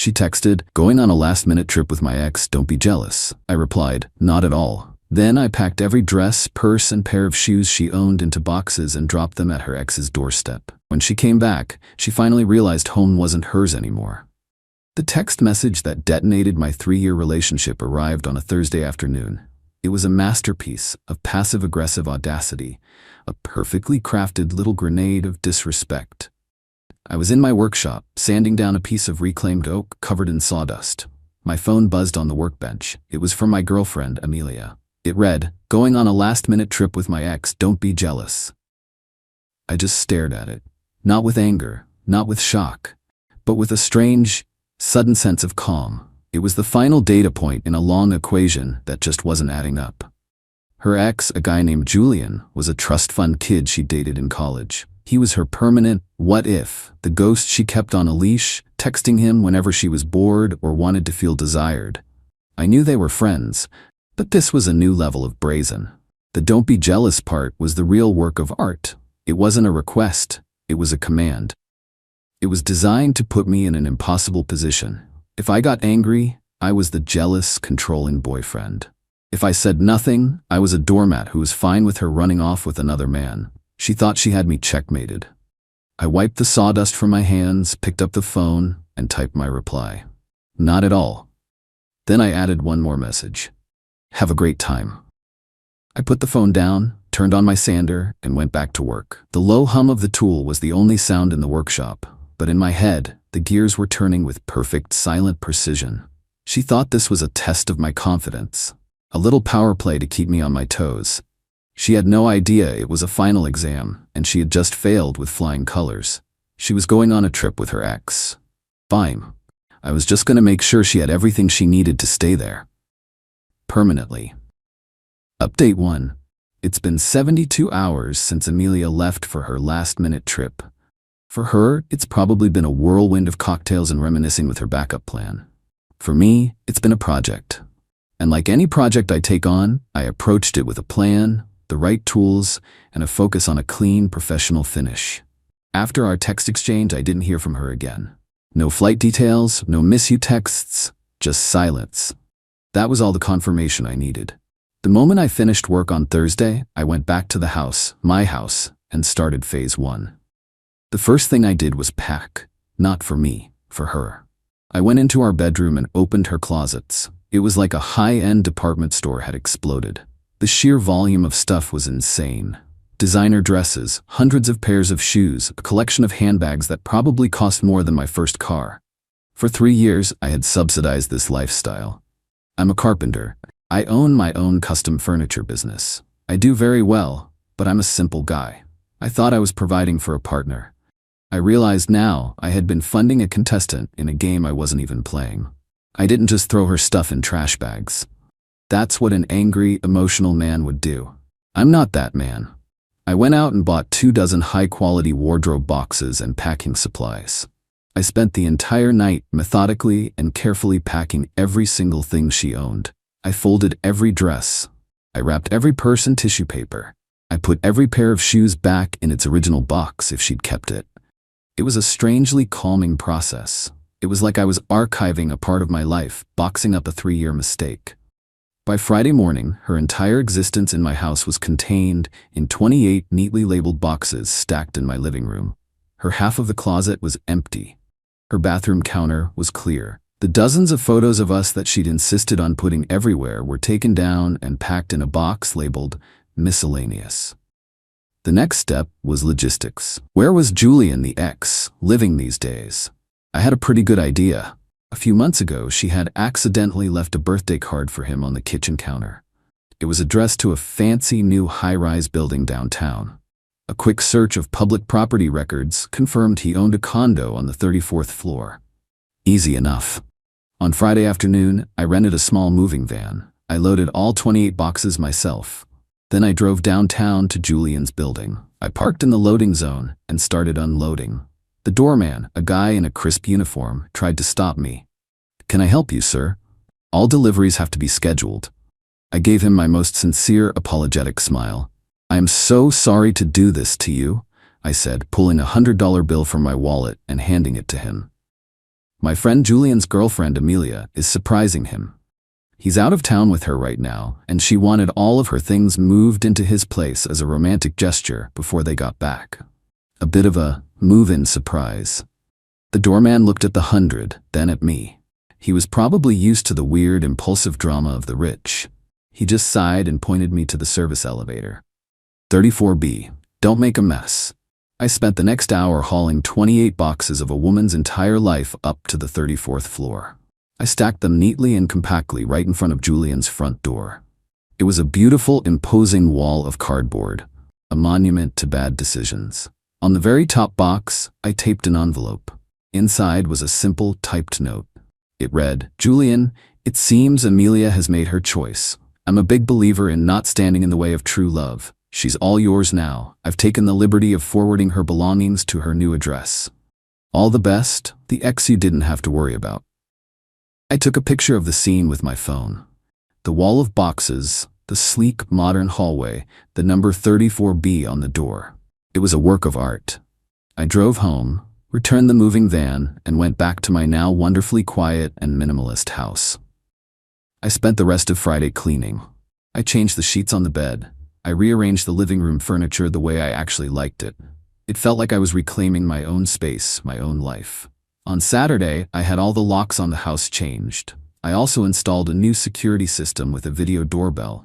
She texted, "Going on a last-minute trip with my ex, don't be jealous." I replied, "Not at all." Then I packed every dress, purse, and pair of shoes she owned into boxes and dropped them at her ex's doorstep. When she came back, she finally realized home wasn't hers anymore. The text message that detonated my 3-year relationship arrived on a Thursday afternoon. It was a masterpiece of passive-aggressive audacity, a perfectly crafted little grenade of disrespect. I was in my workshop, sanding down a piece of reclaimed oak covered in sawdust. My phone buzzed on the workbench. It was from my girlfriend, Amelia. It read, "Going on a last-minute trip with my ex, don't be jealous." I just stared at it, not with anger, not with shock, but with a strange, sudden sense of calm. It was the final data point in a long equation that just wasn't adding up. Her ex, a guy named Julian, was a trust fund kid she dated in college. He was her permanent what if, the ghost she kept on a leash, texting him whenever she was bored or wanted to feel desired. I knew they were friends, but this was a new level of brazen. The "don't be jealous" part was the real work of art. It wasn't a request, it was a command. It was designed to put me in an impossible position. If I got angry, I was the jealous, controlling boyfriend. If I said nothing, I was a doormat who was fine with her running off with another man. She thought she had me checkmated. I wiped the sawdust from my hands, picked up the phone, and typed my reply. "Not at all." Then I added one more message. "Have a great time." I put the phone down, turned on my sander, and went back to work. The low hum of the tool was the only sound in the workshop, but in my head, the gears were turning with perfect, silent precision. She thought this was a test of my confidence, a little power play to keep me on my toes. She had no idea it was a final exam, and she had just failed with flying colors. She was going on a trip with her ex. Fine. I was just going to make sure she had everything she needed to stay there. Permanently. Update 1. It's been 72 hours since Amelia left for her last-minute trip. For her, it's probably been a whirlwind of cocktails and reminiscing with her backup plan. For me, it's been a project. And like any project I take on, I approached it with a plan, the right tools, and a focus on a clean, professional finish. After our text exchange, I didn't hear from her again. No flight details, no miss you texts, just silence. That was all the confirmation I needed. The moment I finished work on Thursday, I went back to the house, my house, and started phase 1. The first thing I did was pack, not for me, for her. I went into our bedroom and opened her closets. It was like a high-end department store had exploded. The sheer volume of stuff was insane. Designer dresses, hundreds of pairs of shoes, a collection of handbags that probably cost more than my first car. For 3 years, I had subsidized this lifestyle. I'm a carpenter. I own my own custom furniture business. I do very well, but I'm a simple guy. I thought I was providing for a partner. I realized now I had been funding a contestant in a game I wasn't even playing. I didn't just throw her stuff in trash bags. That's what an angry, emotional man would do. I'm not that man. I went out and bought 24 high-quality wardrobe boxes and packing supplies. I spent the entire night methodically and carefully packing every single thing she owned. I folded every dress. I wrapped every purse in tissue paper. I put every pair of shoes back in its original box if she'd kept it. It was a strangely calming process. It was like I was archiving a part of my life, boxing up a 3-year mistake. By Friday morning, her entire existence in my house was contained in 28 neatly labeled boxes stacked in my living room. Her half of the closet was empty. Her bathroom counter was clear. The dozens of photos of us that she'd insisted on putting everywhere were taken down and packed in a box labeled miscellaneous. The next step was logistics. Where was Julian, the ex, living these days? I had a pretty good idea. A few months ago, she had accidentally left a birthday card for him on the kitchen counter. It was addressed to a fancy new high-rise building downtown. A quick search of public property records confirmed he owned a condo on the 34th floor. Easy enough. On Friday afternoon, I rented a small moving van. I loaded all 28 boxes myself. Then I drove downtown to Julian's building. I parked in the loading zone and started unloading. The doorman, a guy in a crisp uniform, tried to stop me. "Can I help you, sir? All deliveries have to be scheduled." I gave him my most sincere, apologetic smile. "I am so sorry to do this to you," I said, pulling a $100 bill from my wallet and handing it to him. My friend Julian's girlfriend Amelia is surprising him. He's out of town with her right now, and she wanted all of her things moved into his place as a romantic gesture before they got back. A bit of a move-in surprise. The doorman looked at the 100, then at me. He was probably used to the weird, impulsive drama of the rich. He just sighed and pointed me to the service elevator. 34B. Don't make a mess. I spent the next hour hauling 28 boxes of a woman's entire life up to the 34th floor. I stacked them neatly and compactly right in front of Julian's front door. It was a beautiful, imposing wall of cardboard, a monument to bad decisions. On the very top box, I taped an envelope. Inside was a simple, typed note. It read, "Julian, it seems Amelia has made her choice. I'm a big believer in not standing in the way of true love. She's all yours now. I've taken the liberty of forwarding her belongings to her new address. All the best, the ex you didn't have to worry about." I took a picture of the scene with my phone. The wall of boxes, the sleek, modern hallway, the number 34B on the door. It was a work of art. I drove home, returned the moving van, and went back to my now wonderfully quiet and minimalist house. I spent the rest of Friday cleaning. I changed the sheets on the bed. I rearranged the living room furniture the way I actually liked it. It felt like I was reclaiming my own space, my own life. On Saturday, I had all the locks on the house changed. I also installed a new security system with a video doorbell.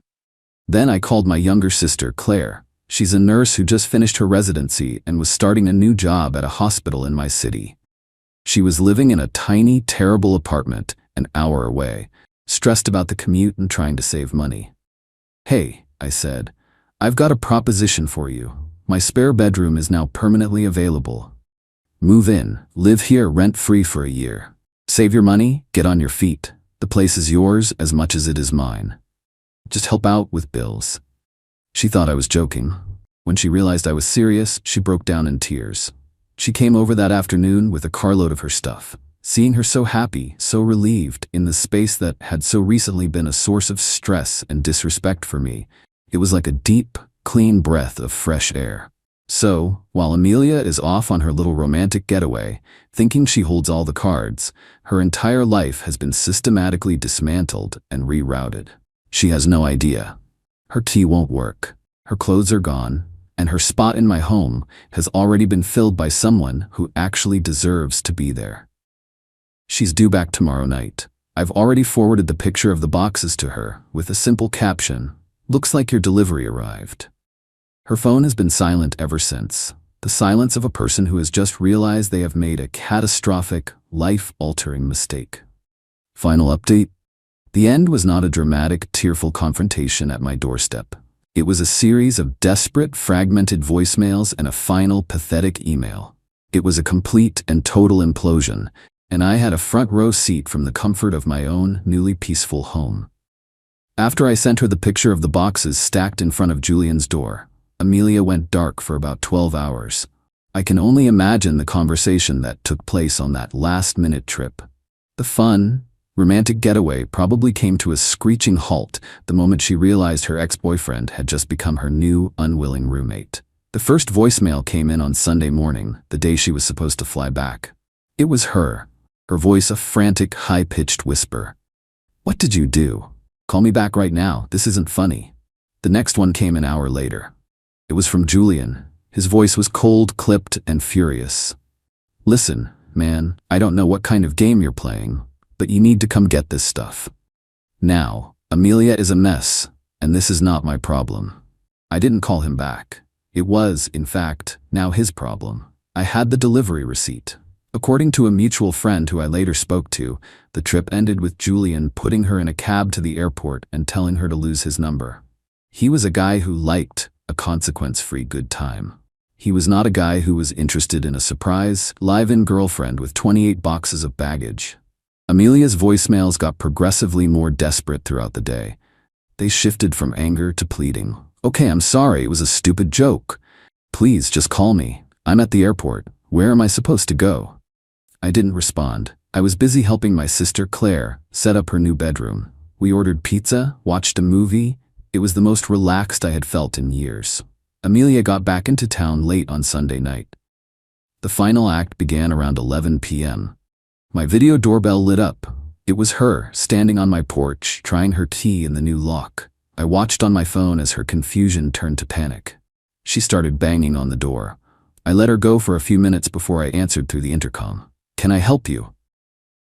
Then I called my younger sister, Claire. She's a nurse who just finished her residency and was starting a new job at a hospital in my city. She was living in a tiny, terrible apartment an hour away, stressed about the commute and trying to save money. "Hey," I said, "I've got a proposition for you. My spare bedroom is now permanently available. Move in, live here rent-free for a year. Save your money, get on your feet. The place is yours as much as it is mine. Just help out with bills." She thought I was joking. When she realized I was serious, she broke down in tears. She came over that afternoon with a carload of her stuff. Seeing her so happy, so relieved, in the space that had so recently been a source of stress and disrespect for me, it was like a deep, clean breath of fresh air. So, while Amelia is off on her little romantic getaway, thinking she holds all the cards, her entire life has been systematically dismantled and rerouted. She has no idea. Her tea won't work, her clothes are gone, and her spot in my home has already been filled by someone who actually deserves to be there. She's due back tomorrow night. I've already forwarded the picture of the boxes to her with a simple caption, "Looks like your delivery arrived." Her phone has been silent ever since, the silence of a person who has just realized they have made a catastrophic, life-altering mistake. Final update. The end was not a dramatic, tearful confrontation at my doorstep. It was a series of desperate, fragmented voicemails and a final, pathetic email. It was a complete and total implosion, and I had a front-row seat from the comfort of my own, newly peaceful home. After I sent her the picture of the boxes stacked in front of Julian's door, Amelia went dark for about 12 hours. I can only imagine the conversation that took place on that last-minute trip. The fun, romantic getaway probably came to a screeching halt the moment she realized her ex-boyfriend had just become her new, unwilling roommate. The first voicemail came in on Sunday morning, the day she was supposed to fly back. It was her voice a frantic, high-pitched whisper. "What did you do? Call me back right now, this isn't funny." The next one came an hour later. It was from Julian. His voice was cold, clipped, and furious. "Listen, man, I don't know what kind of game you're playing, but you need to come get this stuff. Now, Amelia is a mess, and this is not my problem." I didn't call him back. It was, in fact, now his problem. I had the delivery receipt. According to a mutual friend who I later spoke to, the trip ended with Julian putting her in a cab to the airport and telling her to lose his number. He was a guy who liked a consequence-free good time. He was not a guy who was interested in a surprise, live-in girlfriend with 28 boxes of baggage. Amelia's voicemails got progressively more desperate throughout the day. They shifted from anger to pleading. "Okay, I'm sorry, it was a stupid joke. Please, just call me. I'm at the airport. Where am I supposed to go?" I didn't respond. I was busy helping my sister Claire set up her new bedroom. We ordered pizza, watched a movie. It was the most relaxed I had felt in years. Amelia got back into town late on Sunday night. The final act began around 11 p.m. My video doorbell lit up. It was her, standing on my porch, trying her key in the new lock. I watched on my phone as her confusion turned to panic. She started banging on the door. I let her go for a few minutes before I answered through the intercom. "Can I help you?"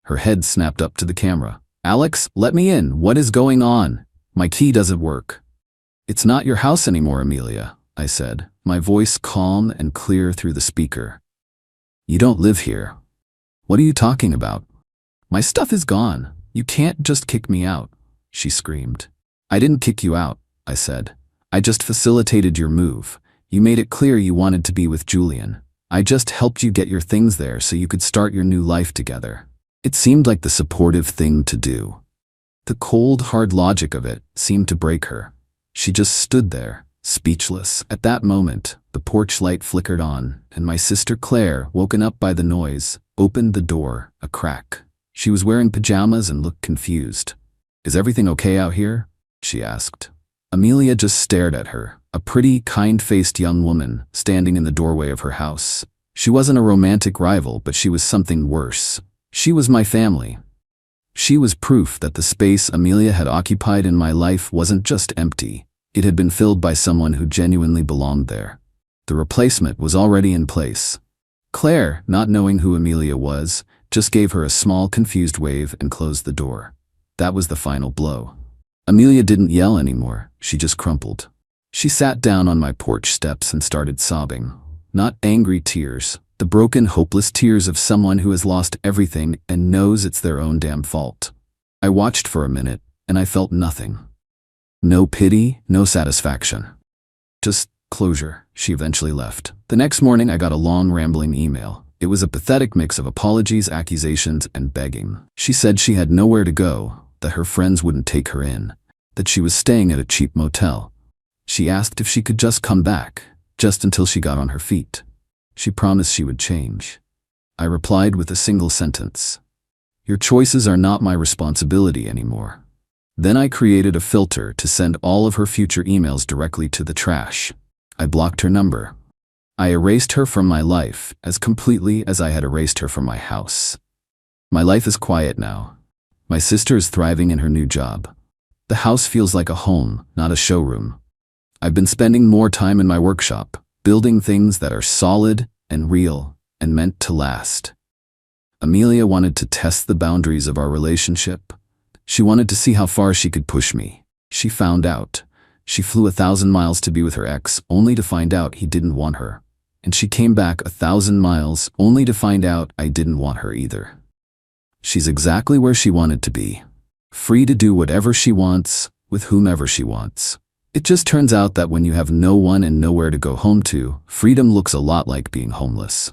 Her head snapped up to the camera. "Alex, let me in. What is going on? My key doesn't work." "It's not your house anymore, Amelia," I said, my voice calm and clear through the speaker. "You don't live here." "What are you talking about?" "My stuff is gone. You can't just kick me out," she screamed. "I didn't kick you out," I said. "I just facilitated your move. You made it clear you wanted to be with Julian. I just helped you get your things there so you could start your new life together." It seemed like the supportive thing to do. The cold, hard logic of it seemed to break her. She just stood there, speechless. At that moment, the porch light flickered on, and my sister Claire, woken up by the noise, opened the door a crack. She was wearing pajamas and looked confused. "Is everything okay out here?" she asked. Amelia just stared at her, a pretty, kind-faced young woman standing in the doorway of her house. She wasn't a romantic rival, but she was something worse. She was my family. She was proof that the space Amelia had occupied in my life wasn't just empty. It had been filled by someone who genuinely belonged there. The replacement was already in place. Claire, not knowing who Amelia was, just gave her a small, confused wave and closed the door. That was the final blow. Amelia didn't yell anymore, she just crumpled. She sat down on my porch steps and started sobbing. Not angry tears, the broken, hopeless tears of someone who has lost everything and knows it's their own damn fault. I watched for a minute, and I felt nothing. No pity, no satisfaction. Just closure. She eventually left. The next morning I got a long, rambling email. It was a pathetic mix of apologies, accusations, and begging. She said she had nowhere to go, that her friends wouldn't take her in, that she was staying at a cheap motel. She asked if she could just come back, just until she got on her feet. She promised she would change. I replied with a single sentence. "Your choices are not my responsibility anymore." Then I created a filter to send all of her future emails directly to the trash. I blocked her number. I erased her from my life as completely as I had erased her from my house. My life is quiet now. My sister is thriving in her new job. The house feels like a home, not a showroom. I've been spending more time in my workshop, building things that are solid and real and meant to last. Amelia wanted to test the boundaries of our relationship. She wanted to see how far she could push me. She found out. She flew 1,000 miles to be with her ex, only to find out he didn't want her. And she came back 1,000 miles, only to find out I didn't want her either. She's exactly where she wanted to be. Free to do whatever she wants, with whomever she wants. It just turns out that when you have no one and nowhere to go home to, freedom looks a lot like being homeless.